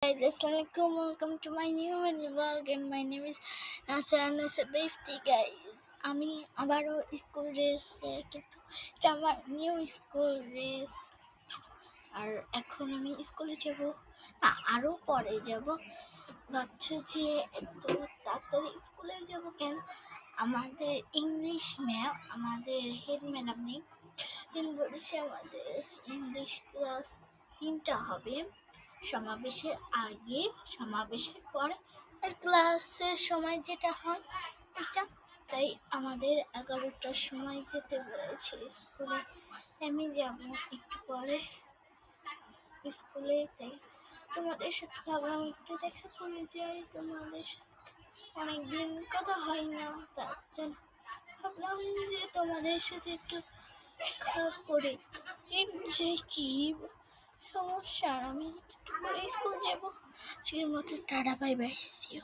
guys, assalamualaikum. Welcome to my new vlog and my name is Nasa Bifty guys. আমি আবারও school ড্রেসে, কিন্তু এটা আমার নিউ স্কুল ড্রেস। আর এখন আমি স্কুলে যাব না, আরও পরে যাব। ভাবছি যে এত তাড়াতাড়ি স্কুলে যাব কেন? আমাদের ইংলিশ ম্যাম, আমাদের হেড ম্যাডাম নেই। তিনি বলেছে আমাদের ইংলিশ ক্লাস 3টা হবে, সমাবেশের আগে, সমাবেশের পরে, আর ক্লাসের সময় যেটা হয় এটা। তাই আমাদের 11টার সময় যেতে বলেছে স্কুলে। আমি যাব একটু পরে স্কুলে। তাই তোমাদের সাথে ভাবলাম একটু দেখা করে যাই, তোমাদের সাথে অনেকদিন কথা হয় না, তার জন্য ভাবলাম যে তোমাদের সাথে একটু দেখা করে যে কি সমস্যা। আমি একটু পরে স্কুল যাবো। আজকের মতো tata, bye bye, see you.